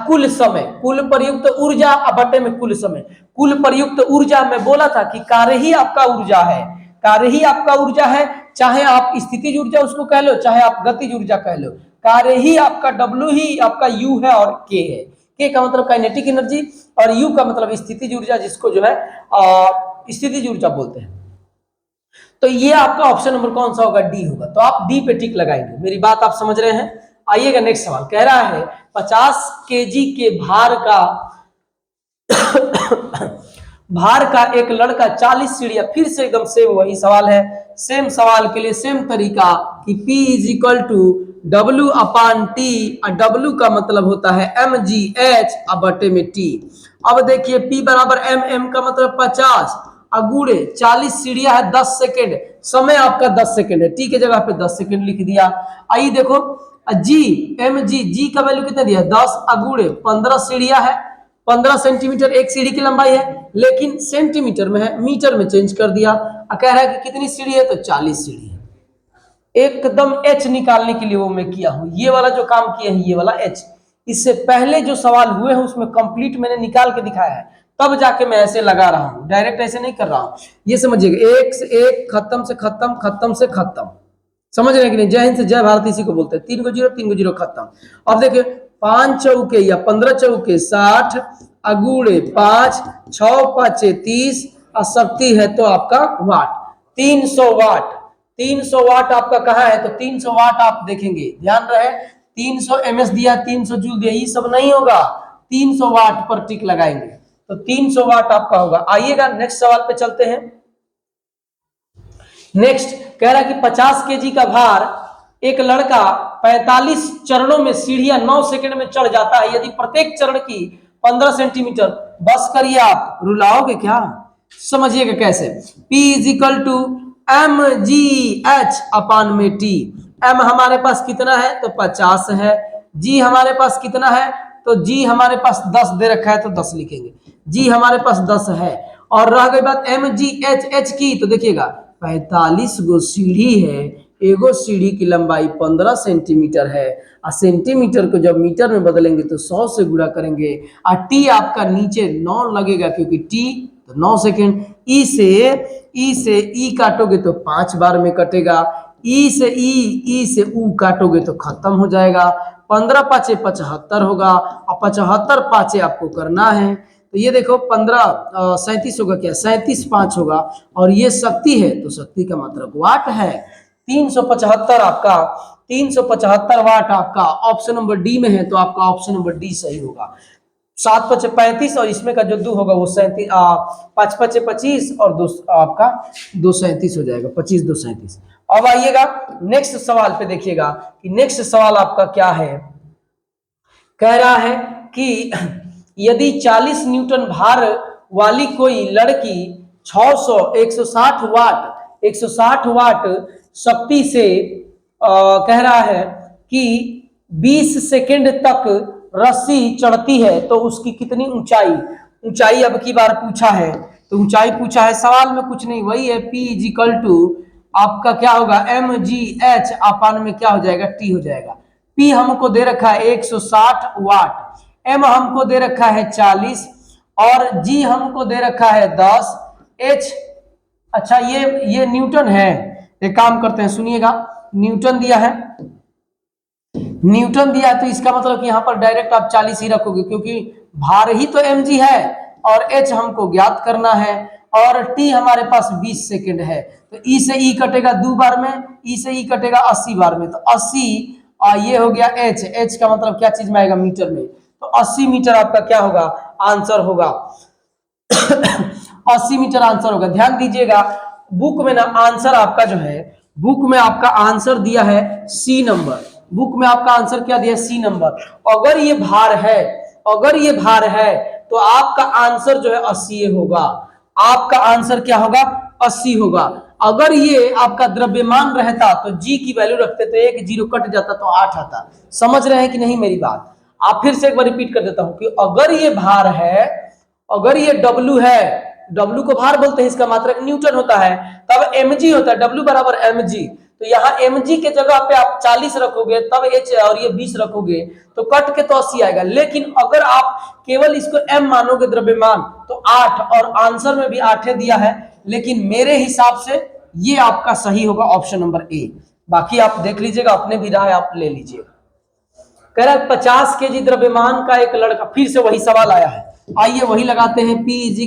कुल समय, कुल प्रयुक्त ऊर्जा बटे में कुल समय। कुल प्रयुक्त ऊर्जा में बोला था कि कार्य ही आपका ऊर्जा है, कार्य ही आपका ऊर्जा है, चाहे आप स्थितिज ऊर्जा उसको कह लो, चाहे आप गतिज ऊर्जा कह लो, कार्य ही आपका W ही आपका U है और K है। K का मतलब काइनेटिक एनर्जी और U का मतलब स्थितिज ऊर्जा, जिसको जो है स्थितिज ऊर्जा बोलते हैं। तो ये आपका ऑप्शन नंबर कौन सा होगा? डी होगा। तो आप डी पे टिक लगाएंगे। मेरी बात आप समझ रहे हैं? आइएगा नेक्स्ट सवाल। कह रहा है 50 केजी के भार का एक लड़का 40 सीढ़ियां, फिर से एकदम सेम वही सवाल है, सेम सवाल के लिए सेम तरीका कि P is equal to W upon T, और W का मतलब होता है mgh बटे में T। अब देखिए P बराबर M का मतलब 50 अगुड़े 40 सीढ़ियां है 10 सेकेंड, समय आपका 10 सेकेंड है, T के जगह पे 10 सेकेंड लिख दिया। आइए देखो जी का वैल्यू कितना दिया? 10 अगुड़े 15 सीढ़ियां है, 15 सेंटीमीटर एक सीढ़ी की लंबाई है, लेकिन सेंटीमीटर में है, मीटर में चेंज कर दिया। कह रहा है कि कितनी सीढ़ी है? तो 40 सीढ़ी है। एकदम H निकालने के लिए वो मैं किया हूं, ये वाला जो काम किया है ये वाला H। इससे पहले जो सवाल हुए हैं उसमें कंप्लीट मैंने निकाल के दिखाया है, तब जाके मैं ऐसे लगा रहा हूं, डायरेक्ट ऐसे नहीं कर रहा हूं। ये समझिएगा, एक से एक, खत्म से खत्म, खत्म से खत्म। समझ रहे हैं कि नहीं? जय हिंद से जय भारत इसी को बोलते हैं। 3 को 0, 3 को 0, खत्म। अब देखिए 5 चौके या 15 चौके 60 अगुड़े 5, 6 5 30 और शक्ति है तो आपका वाट 300 वाट। 300 वाट आपका कहाँ है? तो 300 वाट आप देखेंगे, ध्यान रहे 300 ms दिया, 300 जूल दिया, ये सब नहीं होगा, 300 वाट पर टिक लगाएंगे तो 300 वाट आपका होगा। आइएगा नेक्स्ट सवाल पे चलते हैं। नेक्स्ट कह रहा है कि 50 केजी का भार एक लड़का 45 चरणों में सीढ़ियां 9 सेकंड में चढ़ जाता है, यदि प्रत्येक चरण की 15 सेंटीमीटर। बस करिए, आप रुलाओगे क्या? समझिएगा कैसे। P is equal to mgh upon में T। M हमारे पास कितना है? तो 50 है। G हमारे पास कितना है? तो G हमारे पास 10 दे रखा है तो 10 लिखेंगे, G हमारे पास 10 है। और रह गई बात mgh की, तो देखिएगा 45 गो सीढ़ी है, एगो सीढ़ी की लंबाई 15 सेंटीमीटर है, और सेंटीमीटर को जब मीटर में बदलेंगे तो 100 से गुणा करेंगे, और टी आपका नीचे 9 लगेगा क्योंकि टी तो 9 सेकेंड। ई से ई काटोगे तो 5 बार में कटेगा, ई से ऊ काटोगे तो खत्म हो जाएगा। 15 पाँचे 75 होगा, और 75 पाँचे आपको करना है तो ये देखो 15 37 होगा, क्या 37 5 होगा, और ये शक्ति है तो शक्ति का मतलब वाट है। 375 आपका 375 वाट आपका ऑप्शन नंबर डी में है, तो आपका ऑप्शन नंबर डी सही होगा। 7 5 35 और इसमें का जो 2 होगा वो 37, 5 5 25 और 2 आपका 2 37 हो जाएगा, 25 2 37। अब आइएगा नेक्स्ट सवाल पे, देखिएगा कि नेक्स्ट सवाल आपका क्या है। कह रहा है कि यदि 40 न्यूटन भार वाली कोई लड़की 160 वाट शक्ति से कह रहा है कि 20 सेकंड तक रस्सी चढ़ती है तो उसकी कितनी ऊंचाई अब की बार पूछा है। तो ऊंचाई पूछा है, सवाल में कुछ नहीं, वही है P इज इक्वल टू आपका क्या होगा mgh अपान में क्या हो जाएगा? T हो जाएगा। P हमको दे रखा है 160 वाट, M हमको दे रखा है 40 और G हमको दे रखा है 10, H अच्छा ये न्यूटन है। एक काम करते हैं, सुनिएगा, न्यूटन दिया है, न्यूटन दिया है तो इसका मतलब कि यहाँ पर डायरेक्ट आप 40 ही रखोगे क्योंकि भार ही तो mg है और h हमको ज्ञात करना है और t हमारे पास 20 सेकंड है। तो e से e कटेगा 2 बार में, e से e कटेगा 80 बार में, तो 80 और ये हो गया h का मतलब क्या चीज में आएगा? मीटर में। तो 80 मीटर आपका क्या होगा? आंसर होगा 80 मीटर आंसर होगा। ध्यान दीजिएगा, बुक में ना आंसर आपका जो है, बुक में आपका आंसर दिया है सी नंबर, बुक में आपका आंसर क्या दिया? C number. अगर ये भार है तो आपका आंसर जो है 80 होगा, आपका आंसर क्या होगा? 80 होगा। अगर ये आपका द्रव्यमान रहता तो जी की वैल्यू रखते तो 1 0 कट जाता तो 8 आता। समझ रहे हैं कि नहीं मेरी बात? आप फिर से एक बार रिपीट कर देता हूं कि अगर ये भार है, अगर ये W है, W को भार बोलते हैं, इसका मात्रक न्यूटन होता है, तब mg होता है, W बराबर mg। तो यहाँ mg के जगह पे आप 40 रखोगे तब h है और ये 20 रखोगे तो कट के तो 80 आएगा। लेकिन अगर आप केवल इसको m मानोगे द्रव्यमान तो 8, और आंसर में भी 8 दिया है, लेकिन मेरे हिसाब से ये आपका सही होगा ऑप्शन नंबर ए। बाकी आप देख लीजिएगा, अपने भी राय आप ले लीजिएगा। कह रहा है 50 केजी द्रव्यमान का एक लड़का, फिर से वही सवाल आया है, आइए वही लगाते हैं। P =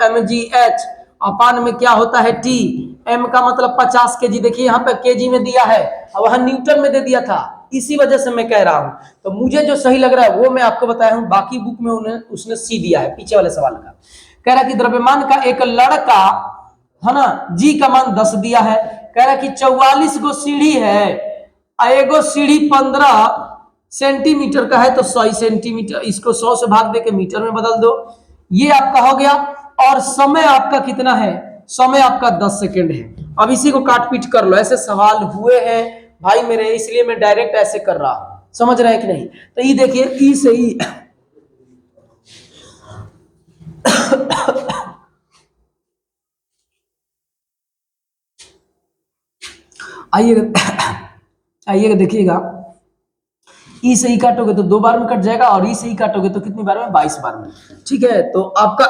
mgh, अपान में क्या होता है T, m का मतलब 50 केजी, देखिए यहाँ पे केजी में दिया है और वहां न्यूटन में दे दिया था, इसी वजह से मैं कह रहा हूं। तो मुझे जो सही लग रहा है वो मैं आपको बताया हूं, बाकी बुक में उसने सी दिया है पीछे वाले सवाल का। कह रहा है कि द्रव्यमान का एक लड़का है ना, जी का मान 10 दिया है। कह रहा है कि 44 गो सीढ़ी है, एगो सीढ़ी 15 सेंटीमीटर का है तो 100 सेंटीमीटर, इसको 100 से भाग दे के मीटर में बदल दो, ये आपका हो गया। और समय आपका कितना है, समय आपका 10 सेकेंड है। अब इसी को काट पीट कर लो, ऐसे सवाल हुए हैं भाई मेरे, इसलिए मैं डायरेक्ट ऐसे कर रहा हूं, समझ रहे हैं कि नहीं। तो ये देखिए ई से ई आइएगा देखिएगा, ई से ई काटोगे तो 2 बार में कट जाएगा और ई से ई काटोगे तो कितनी बार में, 22 बार में। ठीक है, तो आपका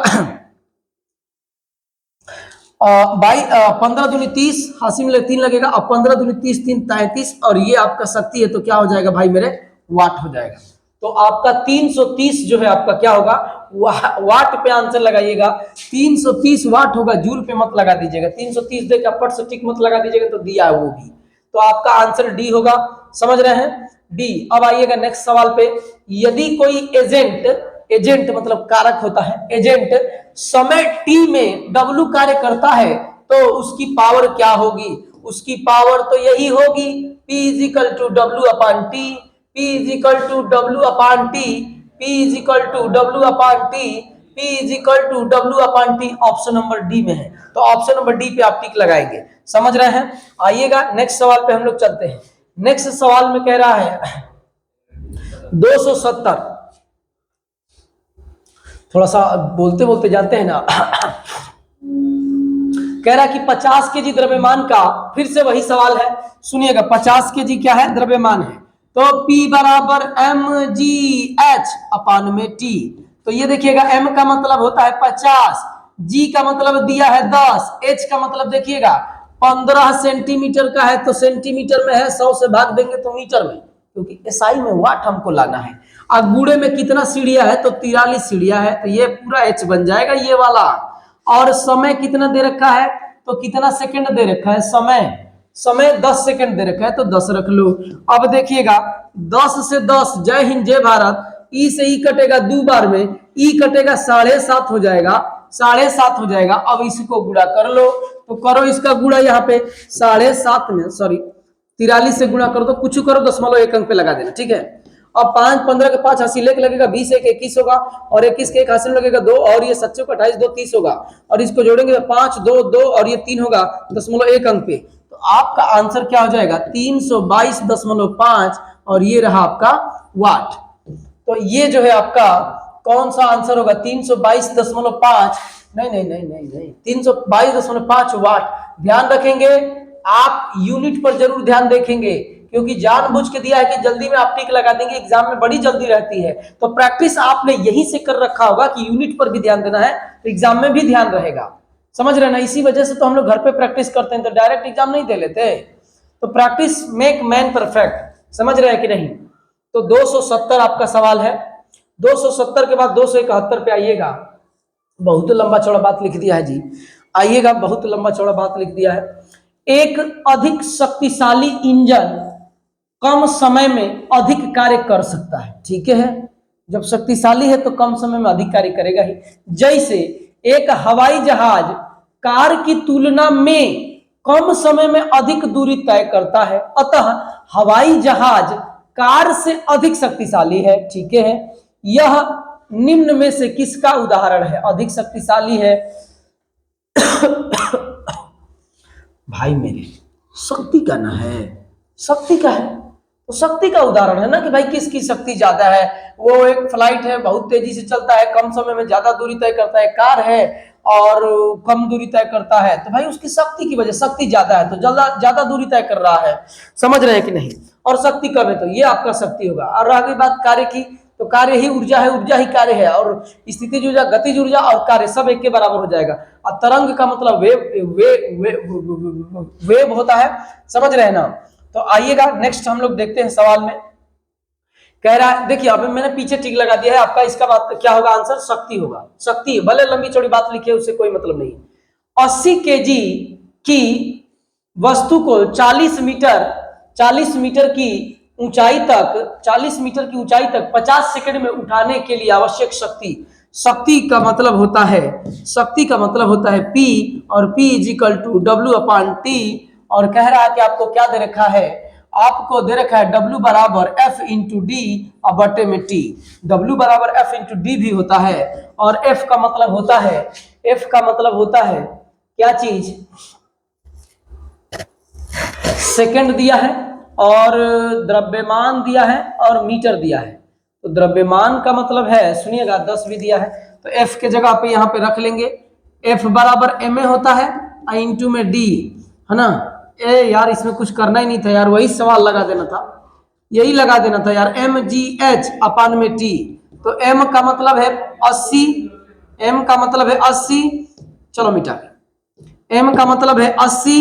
15 दूनी 30, हासिल में 3 लगेगा, और 15 दूनी 30, 3 33, और ये आपका शक्ति है तो क्या हो जाएगा भाई मेरे, वाट हो जाएगा। तो आपका 330 जो है आपका क्या होगा, वाट पे आंसर लगाइएगा। 330 वाट होगा, जूल पे मत लगा दीजिएगा। 330 देकर पट से टिक मत लगा दीजिएगा, तो दिया है वो भी। तो आपका आंसर डी होगा, समझ रहे हैं, डी। अब आइएगा नेक्स्ट सवाल पे। यदि कोई एजेंट मतलब कारक होता है, एजेंट समय t में w कार्य करता है तो उसकी पावर क्या होगी, उसकी पावर तो यही होगी P = W/T, P = W/T, P = W/T, P = W/T। Option number D में है, तो ऑप्शन नंबर डी पे आप टिक लगाएंगे, समझ रहे हैं। आइएगा नेक्स्ट सवाल पे हम लोग चलते हैं। नेक्स्ट सवाल में कह रहा है 270, थोड़ा सा बोलते बोलते जानते हैं ना। कह रहा है कि 50 केजी द्रव्यमान का, फिर से वही सवाल है, सुनिएगा। 50 केजी क्या है, द्रव्यमान है, तो P = mgh/T। तो ये देखिएगा, m का मतलब होता है 50, g का मतलब दिया है 10, h का मतलब देखिएगा 15 सेंटीमीटर का है तो सेंटीमीटर में है, 100 से भाग देंगे तो मीटर में, क्योंकि एसआई में वाट हमको लाना है। और गुड़े में कितना सीढ़ियां है, तो 43 सीढ़ियां है, तो ये पूरा h बन जाएगा ये वाला। और समय कितना दे रखा है, तो कितना सेकंड दे रखा है, समय 10 सेकंड दे रखा है तो 10 रख लो। अब देखिएगा 10 से 10, जय हिंद जय भारत, ई से ई कटेगा 2 बार में, ई कटेगा 7.5 हो जाएगा, 7.5 हो जाएगा। अब इसको गुणा कर लो, तो करो इसका गुणा, यहाँ पे 7.5 में 43 से गुणा करो तो कुछ करो, 0.1 अंक पे लगा देना, ठीक है। अब 5 15 के 5 हासिल एक लगेगा, 20 एक 21 होगा, और 21 के 1 हासिल लगेगा 2, और ये 7 को 28 2 30 होगा, और इसको जोड़ेंगे 5 2 2 और ये 3 होगा 0.1 अंक पे। तो आपका आंसर क्या हो जाएगा, 322.5, और ये रहा आपका वाट। तो ये जो है आपका कौन सा आंसर होगा, 322.5, नहीं 322.5 वाट। ध्यान रखेंगे आप, यूनिट पर जरूर ध्यान देखेंगे, क्योंकि जानबूझ के दिया है कि जल्दी में आप टिक लगा देंगे, एग्जाम में बड़ी जल्दी रहती है। तो प्रैक्टिस आपने यहीं से कर रखा होगा कि यूनिट पर भी ध्यान देना है, तो एग्जाम में भी ध्यान रहेगा, समझ रहे ना। इसी वजह से तो हम लोग घर पे प्रैक्टिस करते हैं, तो डायरेक्ट एग्जाम नहीं दे लेते। तो प्रैक्टिस मेक मैन परफेक्ट, समझ रहे हैं कि नहीं। तो 270 आपका सवाल है। 270 के बाद 271 पे आइएगा। बहुत लंबा चौड़ा बात लिख दिया है जी, आइएगा, बहुत लंबा चौड़ा बात लिख दिया है। एक अधिक शक्तिशाली इंजन कम समय में अधिक कार्य कर सकता है, ठीक है। जब शक्तिशाली है तो कम समय में अधिक कार्य करेगा ही। जैसे एक हवाई जहाज कार की तुलना में कम समय में अधिक दूरी तय करता है, अतः हवाई जहाज कार से अधिक शक्तिशाली है, ठीक है। यह निम्न में से किसका उदाहरण है, अधिक शक्तिशाली है। भाई मेरे, शक्ति का ना है, शक्ति का है तो शक्ति का उदाहरण है ना, कि भाई किसकी शक्ति ज्यादा है। वो एक फ्लाइट है, बहुत तेजी से चलता है, कम समय में ज्यादा दूरी तय करता है। कार है, और कम दूरी तय करता है, तो भाई उसकी शक्ति की वजह, शक्ति ज्यादा है तो ज्यादा दूरी तय कर रहा है, समझ रहे हैं कि नहीं। और शक्ति कम है तो ये आपका शक्ति होगा। और रह गई बात कार्य की, तो कार्य ही ऊर्जा है, ऊर्जा ही कार्य है, और स्थितिज ऊर्जा, गतिज ऊर्जा और कार्य सब एक के बराबर हो जाएगा। और तरंग का मतलब वेव होता है, समझ रहे हैं ना। तो आइएगा नेक्स्ट हम लोग देखते हैं सवाल में। कह रहा है, देखिए अभी मैंने पीछे टिक लगा दिया है, आपका इसका बात क्या होगा, आंसर शक्ति होगा। शक्ति, भले लंबी चौड़ी बात लिखी है उससे कोई मतलब नहीं। 80 kg की वस्तु को 40 मीटर की ऊंचाई तक 40 मीटर की ऊंचाई तक 50 सेकंड में उठाने के लिए आवश्यक शक्ति। शक्ति का मतलब होता है, शक्ति का मतलब होता है P, और P = W/T। और कह रहा है कि आपको क्या दे रखा है, आपको दे रखा है W = F/D/T। W = F/D भी होता है, और F का मतलब होता है, F का मतलब होता है क्या चीज, सेकंड दिया है, और द्रव्यमान दिया है, और मीटर दिया है। तो द्रव्यमान का मतलब है, सुनिएगा 10 भी दिया है, तो F के जगह पे यहाँ पे रख लेंगे, F = ma होता है, इंटू में D, है ना। ए यार इसमें कुछ करना ही नहीं था यार, वही सवाल लगा देना था, यही लगा देना था यार, mgh/t। तो m का मतलब है 80, m का मतलब है 80, चलो मिटा, m का मतलब है 80,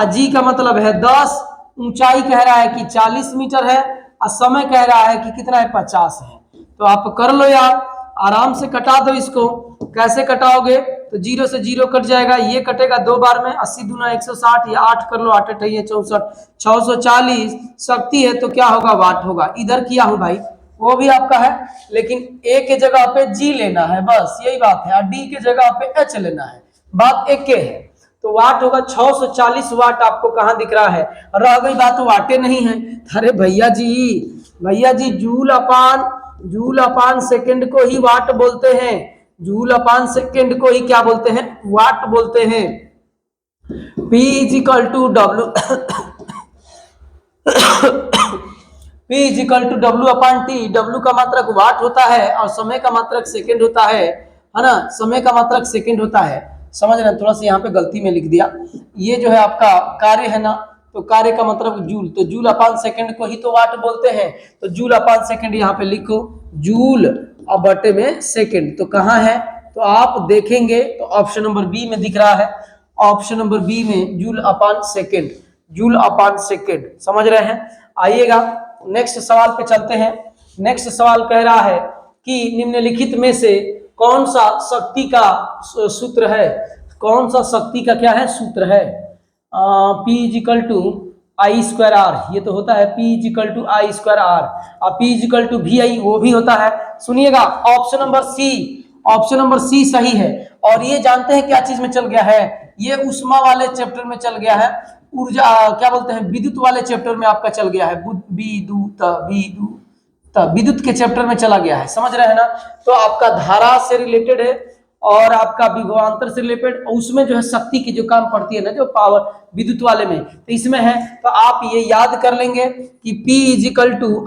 g का मतलब है 10, ऊंचाई कह रहा है कि 40 मीटर है, और समय कह रहा है कि कितना है, 50 है। तो आप कर लो यार, आराम से कटा दो इसको। कैसे कटाओगे, तो 0 से 0 कट जाएगा, ये कटेगा 2 बार में, 80 दूना 160, या 8 कर लो, 8 8 64, 640 शक्ति है, तो क्या होगा, वाट होगा। इधर किया हूं भाई, वो भी आपका है, लेकिन ए के जगह पे जी लेना है, बस यही बात है, और डी के जगह पे एच लेना है, बात एक के है। तो वाट होगा 640 वाट, आपको कहां दिख रहा है। रह गई बात वाटे नहीं है, अरे भैया जी जूल अपान सेकंड को ही वाट बोलते हैं, जूल अपान सेकंड को ही क्या बोलते हैं, वाट बोलते हैं। P = W P = W/T। W का मात्रक वाट होता है, और समय का मात्रक सेकंड होता है ना, समय का मात्रक सेकंड होता है, समझ रहे हैं। थोड़ा सा यहाँ पे गलती में लिख दिया, ये जो है आपका कार्य है ना, तो कार्य का मतलब जूल, तो जूल/सेकंड को ही तो वाट बोलते हैं। तो जूल/सेकंड यहाँ पे लिखो, जूल और बटे में सेकंड, तो कहाँ है, तो आप देखेंगे तो ऑप्शन नंबर बी में दिख रहा है, ऑप्शन नंबर बी में जूल/सेकंड, जूल/सेकंड, समझ रहे हैं। आइएगा नेक्स्ट सवाल पे चलते हैं। नेक्स्ट सवाल कह रहा है कि निम्नलिखित में से कौन सा शक्ति का सूत्र है, कौन सा शक्ति का क्या है, सूत्र है। P = I²R, ये तो होता है P = I²R, और P = VI, वो भी होता है। सुनिएगा ऑप्शन नंबर सी सही है। और ये जानते हैं क्या चीज में चल गया है, ये ऊष्मा वाले चैप्टर में चल गया है, ऊर्जा क्या बोलते हैं, विद्युत वाले चैप्टर में आपका चल गया है, विद्युत के चैप्टर में चला गया है, समझ रहे हैं ना। तो आपका धारा से रिलेटेड है, और आपका विभवांतर से रिलेटेड, उसमें जो है शक्ति की जो काम पड़ती है ना, जो पावर विद्युत वाले में, तो इसमें है। तो आप ये याद कर लेंगे कि P =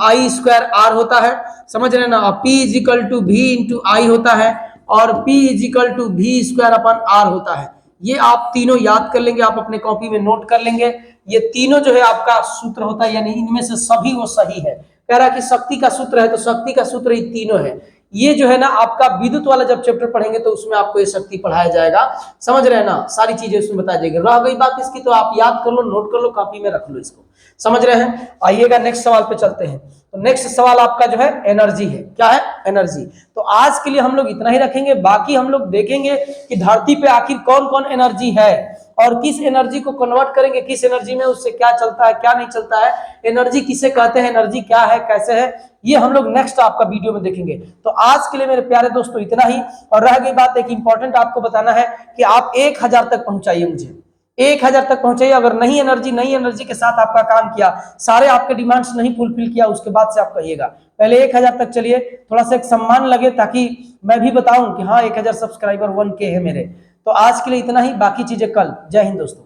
I²R होता है, समझ रहे हैं ना, P = V/I होता है, और P = V²/R होता है। ये आप तीनों याद कर लेंगे, आप अपने कॉपी में नोट कर लेंगे। ये तीनों जो है आपका सूत्र होता है, यानी इनमें से सभी वो सही है। कह रहा है कि शक्ति का सूत्र है, तो शक्ति का सूत्र ये तीनों है। ये जो है ना आपका विद्युत वाला जब चैप्टर पढ़ेंगे तो उसमें आपको ये शक्ति पढ़ाया जाएगा, समझ रहे हैं ना, सारी चीजें उसमें बताई जाएगी। रह गई बात इसकी, तो आप याद कर लो, नोट कर लो, कॉपी में रख लो इसको, समझ रहे हैं। आइएगा नेक्स्ट सवाल पे चलते हैं। तो नेक्स्ट सवाल आपका जो है एनर्जी है, क्या है, एनर्जी। तो आज के लिए हम लोग इतना ही रखेंगे, बाकी हम लोग देखेंगे कि धरती पे आखिर कौन कौन एनर्जी है, और किस एनर्जी को कन्वर्ट करेंगे, किस एनर्जी में उससे क्या चलता है, क्या नहीं चलता है, एनर्जी किसे कहते हैं, एनर्जी क्या है, कैसे है, ये हम लोग नेक्स्ट आपका वीडियो में देखेंगे। तो आज के लिए मेरे प्यारे दोस्तों इतना ही। और रह गई बात, एक इंपॉर्टेंट आपको बताना है कि आप 1000 तक पहुंचाइए, मुझे 1000 तक पहुंचाइए। अगर नई एनर्जी के साथ आपका काम किया, सारे आपके डिमांड्स नहीं फुलफिल किया, उसके बाद से आप कहिएगा। पहले 1000 तक चलिए, थोड़ा सा एक सम्मान लगे, ताकि मैं भी बताऊं कि हाँ 1000 सब्सक्राइबर 1K है मेरे। तो आज के लिए इतना ही, बाकी चीजें कल। जय हिंद दोस्तों।